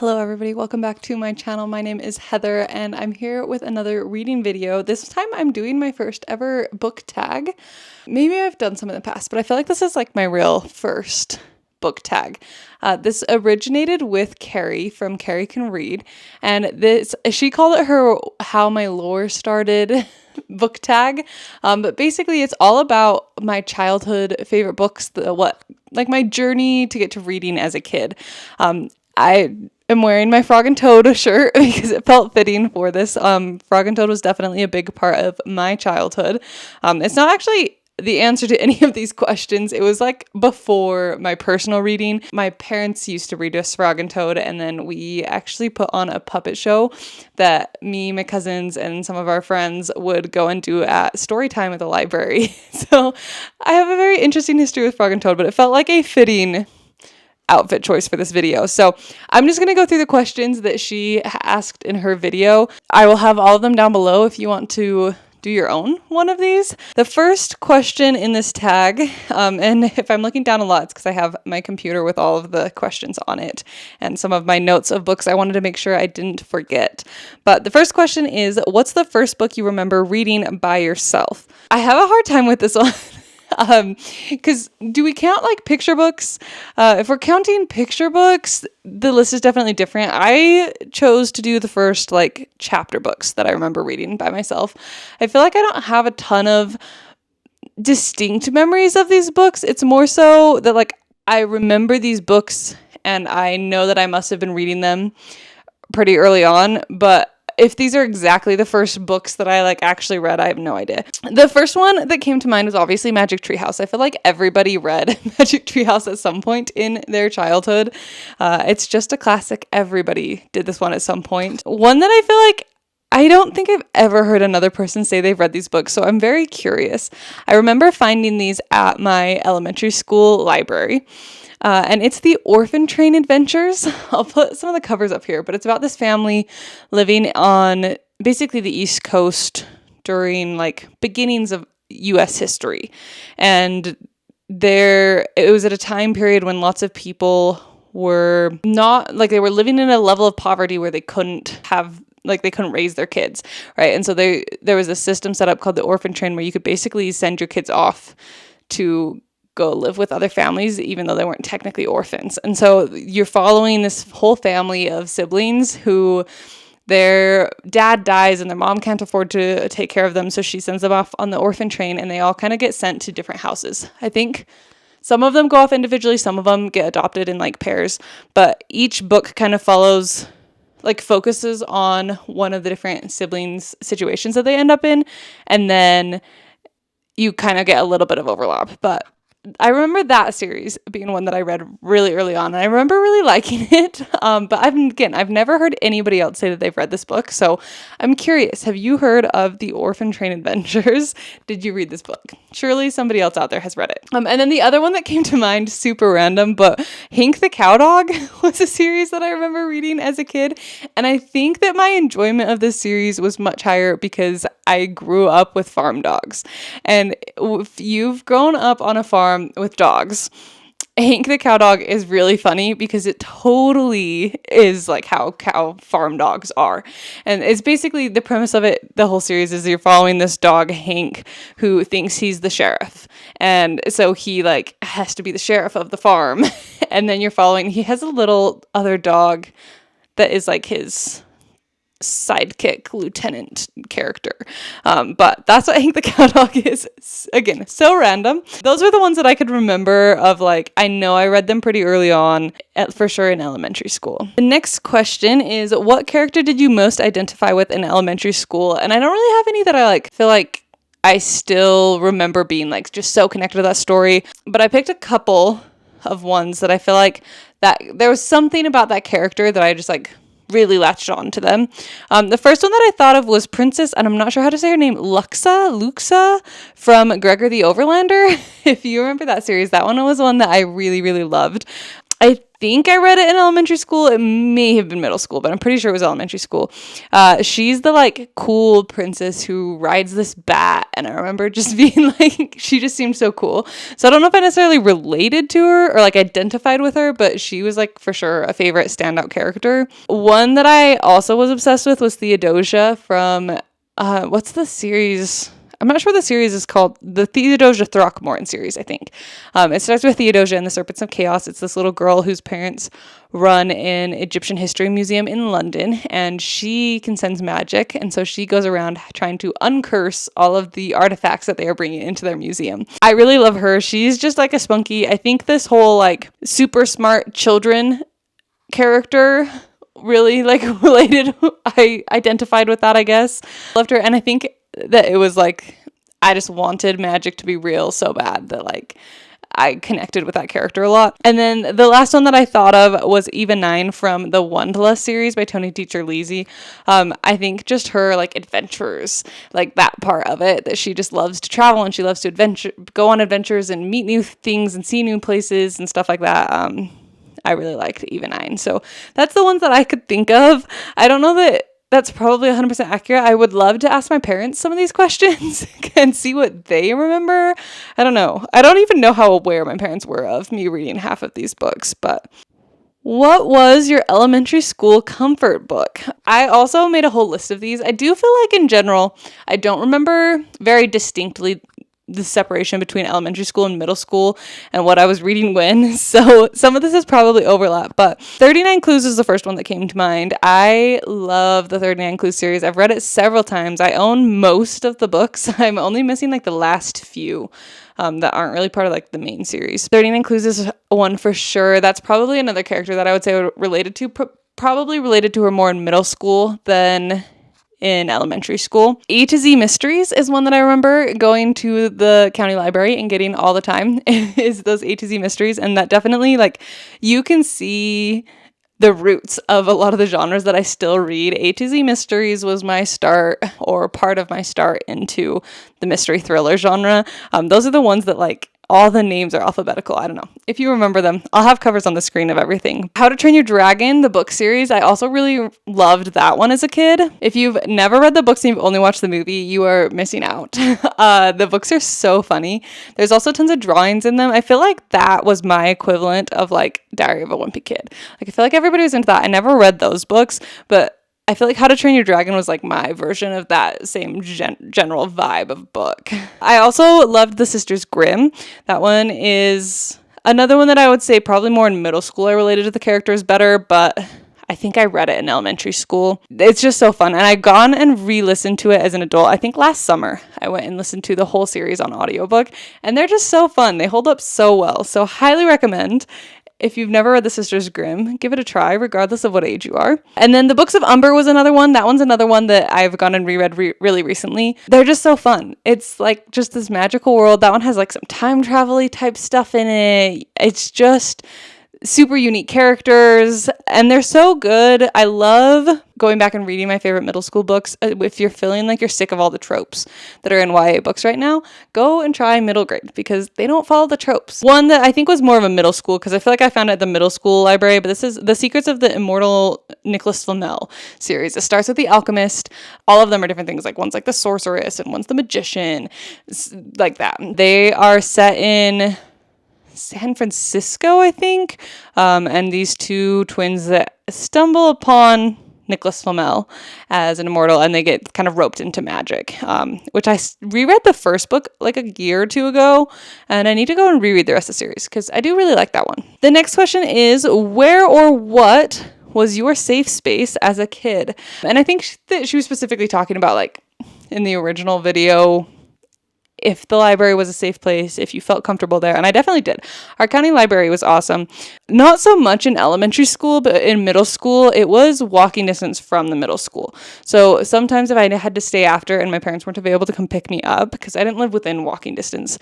Hello everybody, welcome back to my channel. My name is Heather and I'm here with another reading video. This time I'm doing my first ever book tag. Maybe I've done some in the past, but I feel like this is like my real first book tag. This originated with Carrie from Carrie Can Read, and she called it her How My Lore Started book tag. But basically it's all about my childhood favorite books, like my journey to get to reading as a kid. I am wearing my Frog and Toad shirt because it felt fitting for this. Frog and Toad was definitely a big part of my childhood. It's not actually the answer to any of these questions. It was like before my personal reading. My parents used to read us Frog and Toad, and then we actually put on a puppet show that me, my cousins, and some of our friends would go and do at story time at the library. So I have a very interesting history with Frog and Toad, but it felt like a fitting outfit choice for this video. So I'm just going to go through the questions that she asked in her video. I will have all of them down below if you want to do your own one of these. The first question in this tag, and if I'm looking down a lot, it's because I have my computer with all of the questions on it and some of my notes of books I wanted to make sure I didn't forget. But the first question is, what's the first book you remember reading by yourself? I have a hard time with this one. Because do we count like picture books? If we're counting picture books, the list is definitely different. I chose to do the first like chapter books that I remember reading by myself. I feel like I don't have a ton of distinct memories of these books. It's more so that like I remember these books and I know that I must have been reading them pretty early on, but if these are exactly the first books that I like actually read, I have no idea. The first one that came to mind was obviously Magic Tree House. I feel like everybody read Magic Tree House at some point in their childhood. It's just a classic. Everybody did this one at some point. One that I feel like I don't think I've ever heard another person say they've read these books, so I'm very curious. I remember finding these at my elementary school library. And it's the Orphan Train Adventures. I'll put some of the covers up here, but it's about this family living on basically the East Coast during like beginnings of US history. And it was at a time period when lots of people were not like they were living in a level of poverty where they couldn't raise their kids, right? And so there was a system set up called the Orphan Train where you could basically send your kids off to go live with other families, even though they weren't technically orphans. And so you're following this whole family of siblings who their dad dies and their mom can't afford to take care of them. So she sends them off on the orphan train and they all kind of get sent to different houses. I think some of them go off individually, some of them get adopted in like pairs, but each book kind of focuses on one of the different siblings' situations that they end up in. And then you kind of get a little bit of overlap, but I remember that series being one that I read really early on, and I remember really liking it. But I've never heard anybody else say that they've read this book, so I'm curious. Have you heard of the Orphan Train Adventures? Did you read this book? Surely somebody else out there has read it. And then the other one that came to mind, super random, but Hank the Cowdog was a series that I remember reading as a kid, and I think that my enjoyment of this series was much higher because I grew up with farm dogs. And if you've grown up on a farm with dogs, Hank the Cowdog is really funny because it totally is like how cow farm dogs are. And it's basically the premise of it, the whole series is you're following this dog, Hank, who thinks he's the sheriff. And so he like has to be the sheriff of the farm. And then he has a little other dog that is like his sidekick lieutenant character, but that's what Hank the Cowdog is. Again, so random. Those are the ones that I could remember of, like, I know I read them pretty early on, for sure in elementary school. The next question is, what character did you most identify with in elementary school? And I don't really have any that I like feel like I still remember being like just so connected to that story, but I picked a couple of ones that I feel like that there was something about that character that I just like really latched on to them. The first one that I thought of was Princess, and I'm not sure how to say her name, Luxa from Gregor the Overlander. If you remember that series, that one was one that I really, really loved. I think I read it in elementary school. It may have been middle school, but I'm pretty sure it was elementary school. She's the like cool princess who rides this bat, and I remember just being like, she just seemed so cool. So I don't know if I necessarily related to her or like identified with her, but she was like for sure a favorite standout character. One that I also was obsessed with was Theodosia from what's the series? I'm not sure what the series is called. The Theodosia Throckmorton series, I think. It starts with Theodosia and the Serpents of Chaos. It's this little girl whose parents run an Egyptian history museum in London, and she can sense magic, and so she goes around trying to uncurse all of the artifacts that they are bringing into their museum. I really love her. She's just like a spunky. I think this whole like super smart children character really like related. I identified with that, I guess. Loved her, and I think that it was like I just wanted magic to be real so bad that like I connected with that character a lot. And then the last one that I thought of was Eva 9 from the Wondla series by Tony Teacher Leasy. I think just her like adventures, like that part of it, that she just loves to travel and she loves to go on adventures and meet new things and see new places and stuff like that. I really liked Eva 9. So that's the ones that I could think of. I don't know that that's probably 100% accurate. I would love to ask my parents some of these questions and see what they remember. I don't know. I don't even know how aware my parents were of me reading half of these books, but what was your elementary school comfort book? I also made a whole list of these. I do feel like in general, I don't remember very distinctly the separation between elementary school and middle school and what I was reading when. So some of this is probably overlap, but 39 Clues is the first one that came to mind. I love the 39 Clues series. I've read it several times. I own most of the books. I'm only missing like the last few that aren't really part of like the main series. 39 Clues is one for sure. That's probably another character that I would say related to, probably related to her more in middle school than in elementary school. A to Z Mysteries is one that I remember going to the county library and getting all the time is those A to Z Mysteries. And that definitely like you can see the roots of a lot of the genres that I still read. A to Z Mysteries was my start or part of my start into the mystery thriller genre. Those are the ones that like all the names are alphabetical. I don't know. If you remember them, I'll have covers on the screen of everything. How to Train Your Dragon, the book series. I also really loved that one as a kid. If you've never read the books and you've only watched the movie, you are missing out. The books are so funny. There's also tons of drawings in them. I feel like that was my equivalent of like Diary of a Wimpy Kid. Like I feel like everybody was into that. I never read those books, but I feel like How to Train Your Dragon was like my version of that same general vibe of book. I also loved The Sisters Grimm. That one is another one that I would say probably more in middle school I related to the characters better, but I think I read it in elementary school. It's just so fun. And I've gone and re-listened to it as an adult. I think last summer I went and listened to the whole series on audiobook, and they're just so fun. They hold up so well. So highly recommend. If you've never read The Sisters Grimm, give it a try, regardless of what age you are. And then The Books of Umber was another one. That one's another one that I've gone and reread really recently. They're just so fun. It's like just this magical world. That one has like some time travel-y type stuff in it. It's just super unique characters, and they're so good. I love going back and reading my favorite middle school books. If you're feeling like you're sick of all the tropes that are in YA books right now, go and try middle grade because they don't follow the tropes. One that I think was more of a middle school, because I feel like I found it at the middle school library, but this is The Secrets of the Immortal Nicholas Flamel series. It starts with The Alchemist. All of them are different things. Like one's like the sorceress and one's the magician, like that. They are set in San Francisco, I think, and these two twins that stumble upon Nicholas Flamel as an immortal, and they get kind of roped into magic, which I reread the first book like a year or two ago, and I need to go and reread the rest of the series because I do really like that one. The next question is, where or what was your safe space as a kid? And I think that she was specifically talking about like in the original video, if the library was a safe place, if you felt comfortable there. And I definitely did. Our county library was awesome. Not so much in elementary school, but in middle school, it was walking distance from the middle school. So sometimes if I had to stay after and my parents weren't available to come pick me up, because I didn't live within walking distance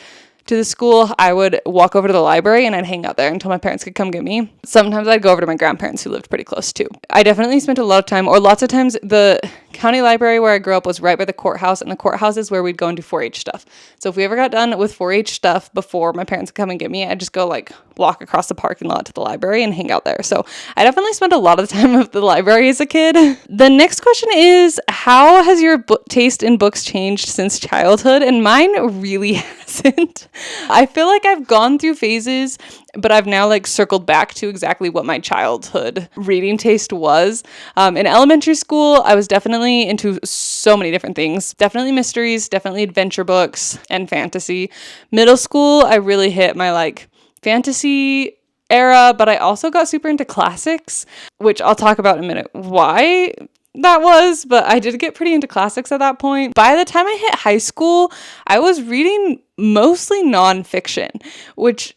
to the school, I would walk over to the library and I'd hang out there until my parents could come get me. Sometimes I'd go over to my grandparents who lived pretty close too. I definitely spent a lot of time, or lots of times, the county library where I grew up was right by the courthouse, and the courthouse is where we'd go and do 4-H stuff. So if we ever got done with 4-H stuff before my parents could come and get me, I'd just go like walk across the parking lot to the library and hang out there. So I definitely spent a lot of time at the library as a kid. The next question is, how has your taste in books changed since childhood? And mine really hasn't. I feel like I've gone through phases, but I've now like circled back to exactly what my childhood reading taste was. In elementary school, I was definitely into so many different things. Definitely mysteries, definitely adventure books and fantasy. Middle school, I really hit my like fantasy era, but I also got super into classics, which I'll talk about in a minute why that was, but I did get pretty into classics at that point. By the time I hit high school, I was reading mostly nonfiction, which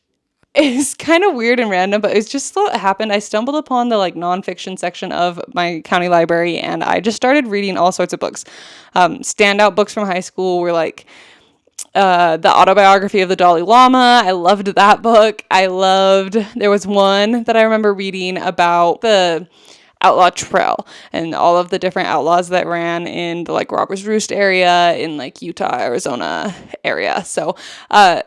is kind of weird and random, but it's just what happened. I stumbled upon the like nonfiction section of my county library, and I just started reading all sorts of books. Standout books from high school were like the autobiography of the Dalai Lama. I loved that book. There was one that I remember reading about the outlaw trail and all of the different outlaws that ran in the like Robbers Roost area in like Utah, Arizona area. So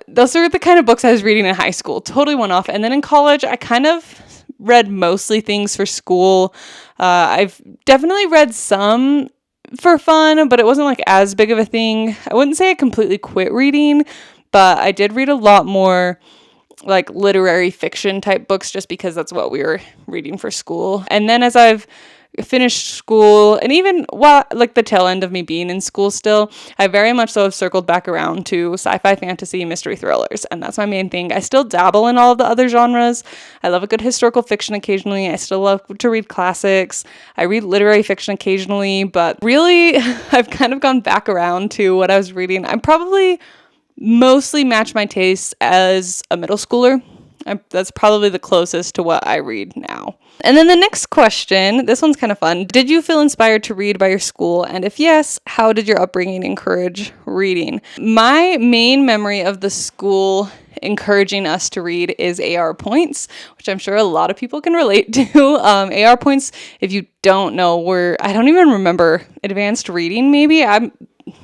those are the kind of books I was reading in high school. Totally went off. And then in college, I kind of read mostly things for school. I've definitely read some for fun, but it wasn't like as big of a thing. I wouldn't say I completely quit reading, but I did read a lot more like literary fiction type books just because that's what we were reading for school. And then as I've finished school, and even while like the tail end of me being in school still, I very much so have circled back around to sci-fi, fantasy, mystery thrillers, and that's my main thing. I still dabble in all of the other genres. I love a good historical fiction occasionally. I still love to read classics. I read literary fiction occasionally, but really I've kind of gone back around to what I was reading. I'm probably mostly match my tastes as a middle schooler. That's probably the closest to what I read now. And then the next question, this one's kind of fun. Did you feel inspired to read by your school? And if yes, how did your upbringing encourage reading? My main memory of the school encouraging us to read is AR points, which I'm sure a lot of people can relate to. AR points, if you don't know, I don't even remember, advanced reading maybe.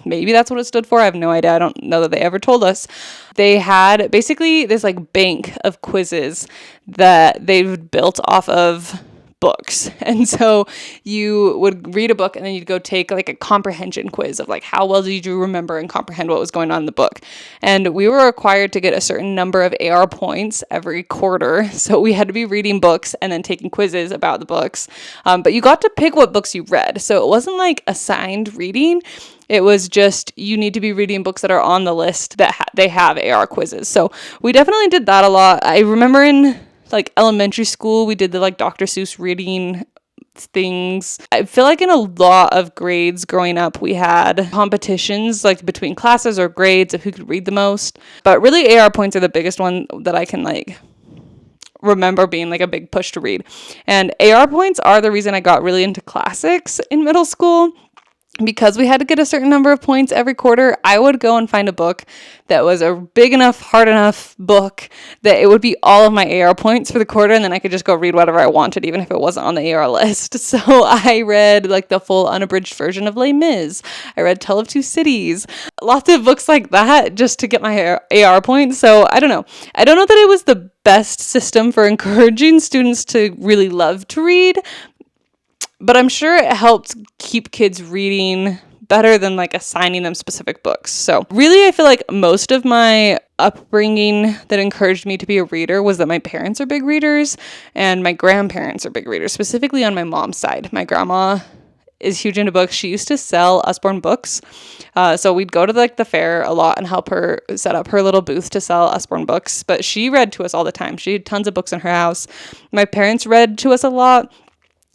Maybe that's what it stood for. I have no idea. I don't know that they ever told us. They had basically this like bank of quizzes that they've built off of books. And so you would read a book and then you'd go take like a comprehension quiz of like how well did you remember and comprehend what was going on in the book. And we were required to get a certain number of AR points every quarter. So we had to be reading books and then taking quizzes about the books. But you got to pick what books you read. So it wasn't like assigned reading. It was just, you need to be reading books that are on the list that they have AR quizzes. So we definitely did that a lot. I remember in like elementary school, we did the like Dr. Seuss reading things. I feel like in a lot of grades growing up, we had competitions like between classes or grades of who could read the most. But really AR points are the biggest one that I can like remember being like a big push to read. And AR points are the reason I got really into classics in middle school. Because we had to get a certain number of points every quarter, I would go and find a book that was a big enough, hard enough book that it would be all of my AR points for the quarter, and then I could just go read whatever I wanted, even if it wasn't on the AR list. So I read like the full unabridged version of Les Mis. I read Tale of Two Cities. Lots of books like that just to get my AR points. So I don't know. I don't know that it was the best system for encouraging students to really love to read, but I'm sure it helped keep kids reading better than like assigning them specific books. So really, I feel like most of my upbringing that encouraged me to be a reader was that my parents are big readers and my grandparents are big readers, specifically on my mom's side. My grandma is huge into books. She used to sell Usborne books. So we'd go to like the fair a lot and help her set up her little booth to sell Usborne books. But she read to us all the time. She had tons of books in her house. My parents read to us a lot.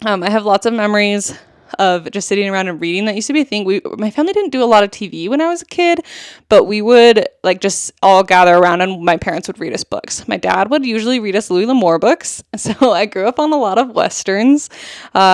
I have lots of memories of just sitting around and reading. That used to be a thing. My family didn't do a lot of TV when I was a kid, but we would like just all gather around and my parents would read us books. My dad would usually read us Louis L'Amour books. So I grew up on a lot of Westerns.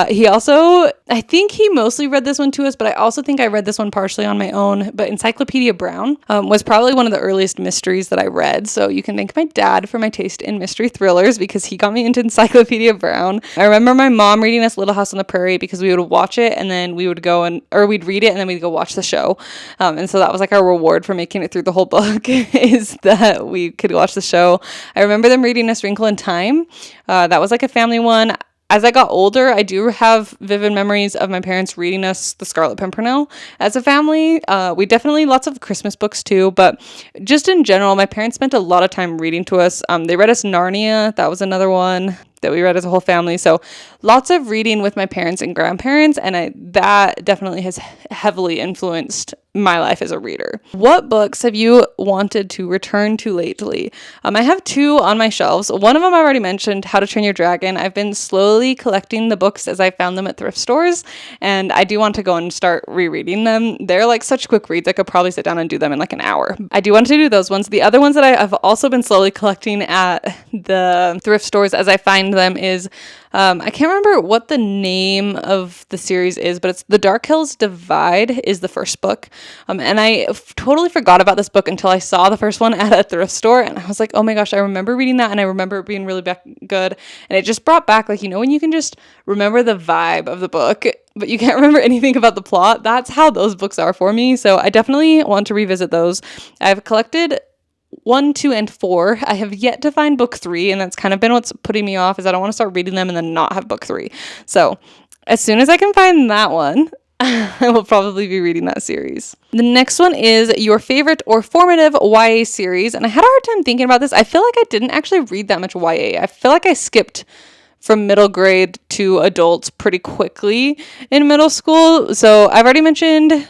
He also, I think he mostly read this one to us, but I also think I read this one partially on my own. But Encyclopedia Brown was probably one of the earliest mysteries that I read. So you can thank my dad for my taste in mystery thrillers because he got me into Encyclopedia Brown. I remember my mom reading us Little House on the Prairie because we would watch it and then we would we'd read it and then we'd go watch the show. And so that was like our reward for making it through the whole book is that we could watch the show. I remember them reading us Wrinkle in Time. That was like a family one. As I got older, I do have vivid memories of my parents reading us The Scarlet Pimpernel as a family. We definitely, lots of Christmas books too, but just in general, my parents spent a lot of time reading to us. They read us Narnia. That was another one that we read as a whole family. So lots of reading with my parents and grandparents, and that definitely has heavily influenced my life as a reader. What books have you wanted to return to lately? I have two on my shelves. One of them I already mentioned, How to Train Your Dragon. I've been slowly collecting the books as I found them at thrift stores, and I do want to go and start rereading them. They're like such quick reads. I could probably sit down and do them in like an hour. I do want to do those ones. The other ones that I have also been slowly collecting at the thrift stores as I find them is I can't remember what the name of the series is, but it's The Dark Hills Divide is the first book. And I totally forgot about this book until I saw the first one at a thrift store. And I was like, oh my gosh, I remember reading that. And I remember it being really good. And it just brought back, like, when you can just remember the vibe of the book, but you can't remember anything about the plot. That's how those books are for me. So I definitely want to revisit those. I've collected 1, 2, and 4. I have yet to find book 3, and that's kind of been what's putting me off, is I don't want to start reading them and then not have book 3. So as soon as I can find that one, I will probably be reading that series. The next one is your favorite or formative YA series, and I had a hard time thinking about this. I feel like I didn't actually read that much YA. I feel like I skipped from middle grade to adults pretty quickly in middle school. So I've already mentioned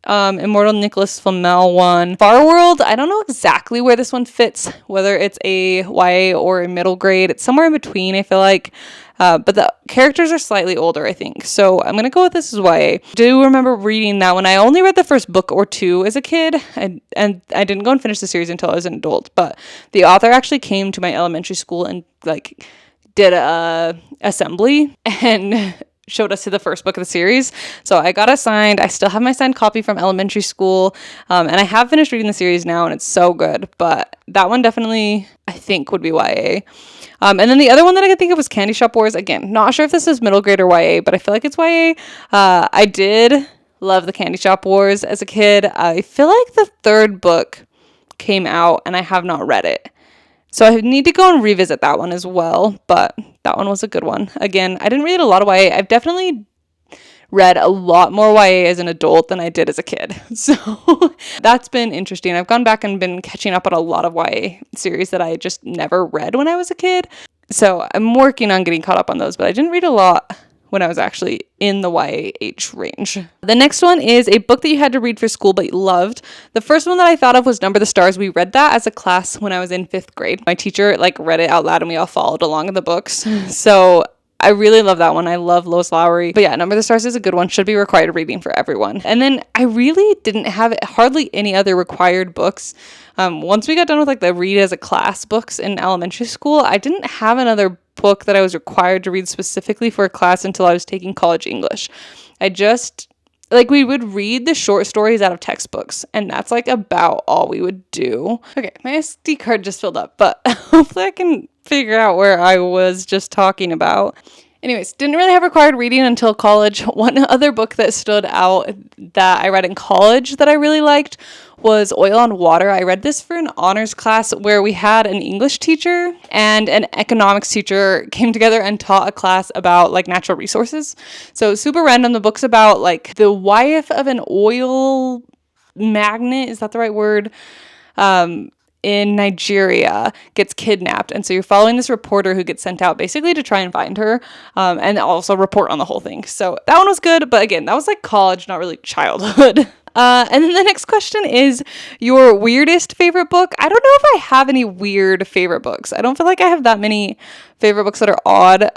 Immortal Nicholas Flamel one. Far World, I don't know exactly where this one fits, whether it's a YA or a middle grade. It's somewhere in between, I feel like. But the characters are slightly older, I think. So I'm going to go with this as YA. Do remember reading that one. I only read the first book or two as a kid, and I didn't go and finish the series until I was an adult. But the author actually came to my elementary school and did a assembly and showed us to the first book of the series. So I got it signed. I still have my signed copy from elementary school. And I have finished reading the series now, and it's so good. But that one definitely, I think, would be YA. And then the other one that I could think of was Candy Shop Wars. Again, not sure if this is middle grade or YA, but I feel like it's YA. I did love the Candy Shop Wars as a kid. I feel like the third book came out, and I have not read it. So I need to go and revisit that one as well, but that one was a good one. Again, I didn't read a lot of YA. I've definitely read a lot more YA as an adult than I did as a kid. So that's been interesting. I've gone back and been catching up on a lot of YA series that I just never read when I was a kid. So I'm working on getting caught up on those, but I didn't read a lot when I was actually in the YA age range. The next one is a book that you had to read for school but you loved. The first one that I thought of was Number the Stars. We read that as a class when I was in 5th grade. My teacher read it out loud and we all followed along in the books. So I really love that one. I love Lois Lowry. But yeah, Number the Stars is a good one. Should be required reading for everyone. And then I really didn't have hardly any other required books. Once we got done with the read as a class books in elementary school, I didn't have another book that I was required to read specifically for a class until I was taking college English. I just, we would read the short stories out of textbooks, and that's about all we would do. Okay, my SD card just filled up, but hopefully I can figure out where I was just talking about. Anyways, didn't really have required reading until college. One other book that stood out that I read in college that I really liked was Oil on Water. I read this for an honors class where we had an English teacher and an economics teacher came together and taught a class about natural resources. So super random. The book's about the wife of an oil magnate. Is that the right word? In Nigeria gets kidnapped. And so you're following this reporter who gets sent out basically to try and find her and also report on the whole thing. So that one was good. But again, that was college, not really childhood. And then the next question is your weirdest favorite book. I don't know if I have any weird favorite books. I don't feel like I have that many favorite books that are odd.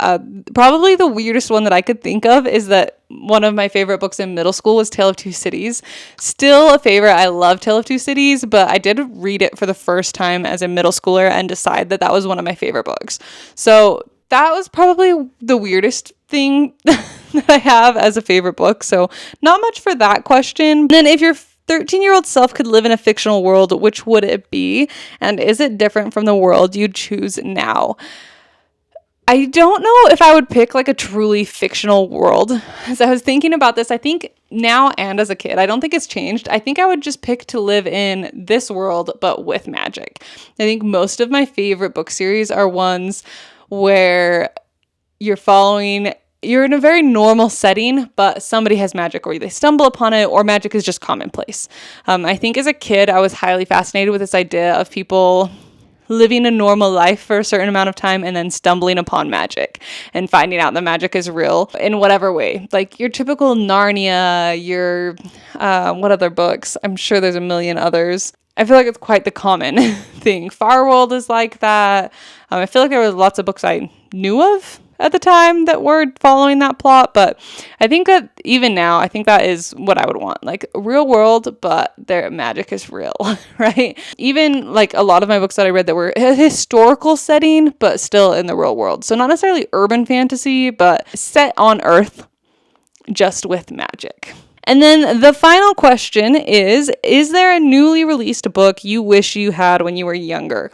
Probably the weirdest one that I could think of is that one of my favorite books in middle school was Tale of Two Cities. Still a favorite. I love Tale of Two Cities, but I did read it for the first time as a middle schooler and decide that that was one of my favorite books. So that was probably the weirdest thing that I have as a favorite book. So not much for that question. And then if your 13-year-old self could live in a fictional world, which would it be? And is it different from the world you'd choose now? I don't know if I would pick like a truly fictional world. As I was thinking about this, I think now and as a kid, I don't think it's changed. I think I would just pick to live in this world, but with magic. I think most of my favorite book series are ones where you're in a very normal setting, but somebody has magic or they stumble upon it, or magic is just commonplace. I think as a kid, I was highly fascinated with this idea of people living a normal life for a certain amount of time and then stumbling upon magic and finding out that magic is real in whatever way. Like your typical Narnia, what other books? I'm sure there's a million others. I feel like it's quite the common thing. Farworld is like that. I feel like there were lots of books I knew of at the time that were following that plot, but I think that even now, I think that is what I would want. Like real world, but their magic is real, right? Even like a lot of my books that I read that were a historical setting, but still in the real world. So not necessarily urban fantasy, but set on Earth, just with magic. And then the final question is there a newly released book you wish you had when you were younger?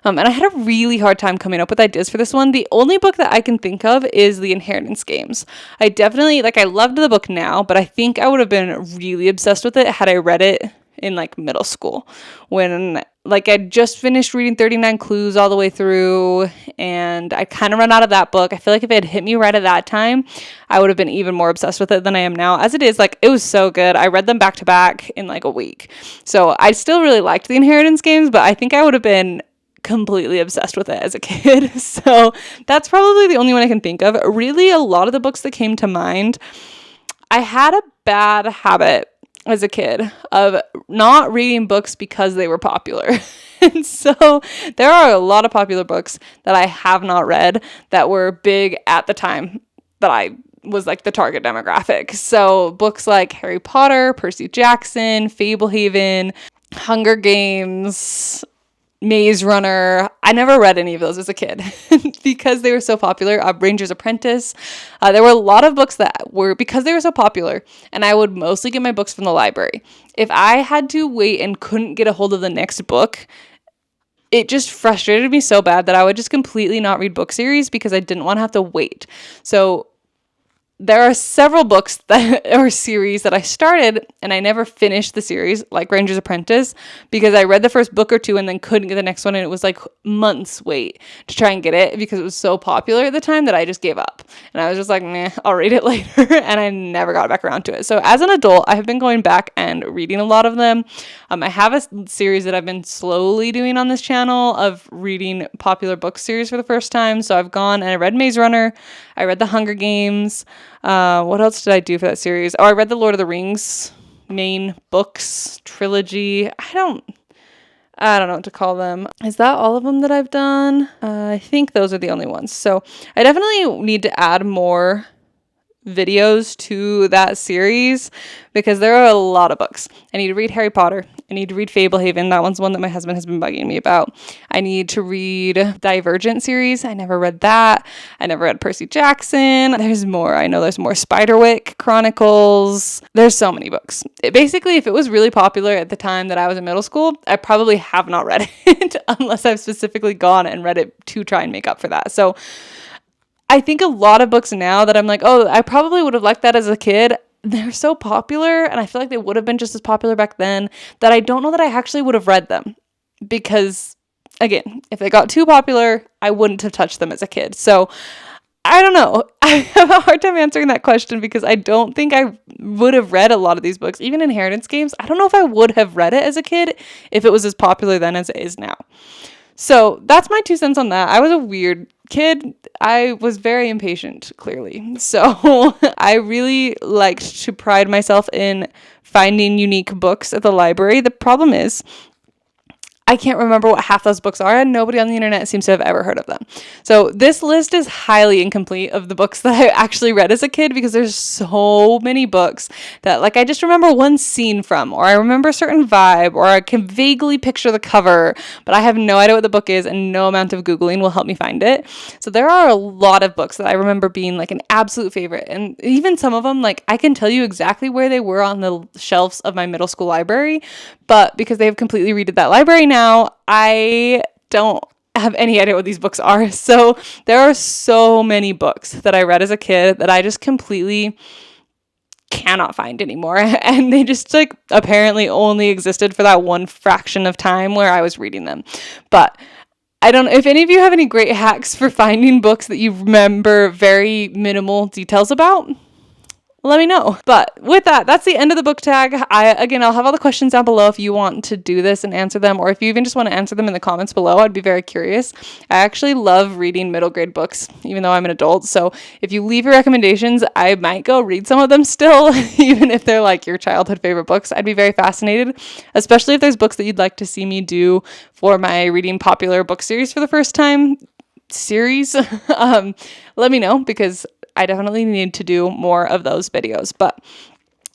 And I had a really hard time coming up with ideas for this one. The only book that I can think of is The Inheritance Games. I definitely, I loved the book now, but I think I would have been really obsessed with it had I read it in middle school when I just finished reading 39 Clues all the way through, and I kind of run out of that book. I feel like if it had hit me right at that time, I would have been even more obsessed with it than I am now. As it is, it was so good. I read them back to back in a week. So I still really liked The Inheritance Games, but I think I would have been completely obsessed with it as a kid. So that's probably the only one I can think of. Really, a lot of the books that came to mind, I had a bad habit as a kid of not reading books because they were popular. And so there are a lot of popular books that I have not read that were big at the time that I was the target demographic. So books like Harry Potter, Percy Jackson, Fablehaven, Hunger Games, Maze Runner. I never read any of those as a kid because they were so popular. Ranger's Apprentice. There were a lot of books that were because they were so popular, and I would mostly get my books from the library. If I had to wait and couldn't get a hold of the next book, it just frustrated me so bad that I would just completely not read book series because I didn't want to have to wait. So there are several books or series that I started and I never finished the series, like Ranger's Apprentice, because I read the first book or two and then couldn't get the next one, and it was months wait to try and get it because it was so popular at the time that I just gave up. And I was just meh, I'll read it later, and I never got back around to it. So as an adult, I have been going back and reading a lot of them. I have a series that I've been slowly doing on this channel of reading popular book series for the first time. So I've gone and I read Maze Runner, I read The Hunger Games. What else did I do for that series? Oh, I read the Lord of the Rings main books trilogy. I don't know what to call them. Is that all of them that I've done? I think those are the only ones. So I definitely need to add more videos to that series because there are a lot of books. I need to read Harry Potter. I need to read Fablehaven. That one's one that my husband has been bugging me about. I need to read Divergent series. I never read that. I never read Percy Jackson. There's more. I know there's more. Spiderwick Chronicles. There's so many books. Basically, if it was really popular at the time that I was in middle school, I probably have not read it unless I've specifically gone and read it to try and make up for that. So I think a lot of books now that I'm I probably would have liked that as a kid. They're so popular, and I feel like they would have been just as popular back then, that I don't know that I actually would have read them. Because, again, if they got too popular, I wouldn't have touched them as a kid. So, I don't know. I have a hard time answering that question because I don't think I would have read a lot of these books. Even Inheritance Games, I don't know if I would have read it as a kid if it was as popular then as it is now. So that's my 2 cents on that. I was a weird kid, I was very impatient, clearly. So I really liked to pride myself in finding unique books at the library. The problem is, I can't remember what half those books are, and nobody on the internet seems to have ever heard of them. So this list is highly incomplete of the books that I actually read as a kid, because there's so many books that, like, I just remember one scene from, or I remember a certain vibe, or I can vaguely picture the cover, but I have no idea what the book is, and no amount of Googling will help me find it. So there are a lot of books that I remember being like an absolute favorite, and even some of them, like, I can tell you exactly where they were on the shelves of my middle school library, but because they have completely redid that library now, I don't have any idea what these books are. So there are so many books that I read as a kid that I just completely cannot find anymore. And they just, like, apparently only existed for that one fraction of time where I was reading them. But I don't know if any of you have any great hacks for finding books that you remember very minimal details about. Let me know. But with that, that's the end of the book tag. I'll have all the questions down below if you want to do this and answer them, or if you even just want to answer them in the comments below. I'd be very curious. I actually love reading middle grade books, even though I'm an adult. So if you leave your recommendations, I might go read some of them still, even if they're like your childhood favorite books. I'd be very fascinated, especially if there's books that you'd like to see me do for my Reading Popular book series for the first time series. Let me know, because I definitely need to do more of those videos. But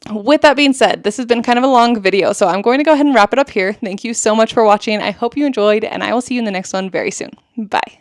with that being said, this has been kind of a long video, so I'm going to go ahead and wrap it up here. Thank you so much for watching. I hope you enjoyed, and I will see you in the next one very soon. Bye.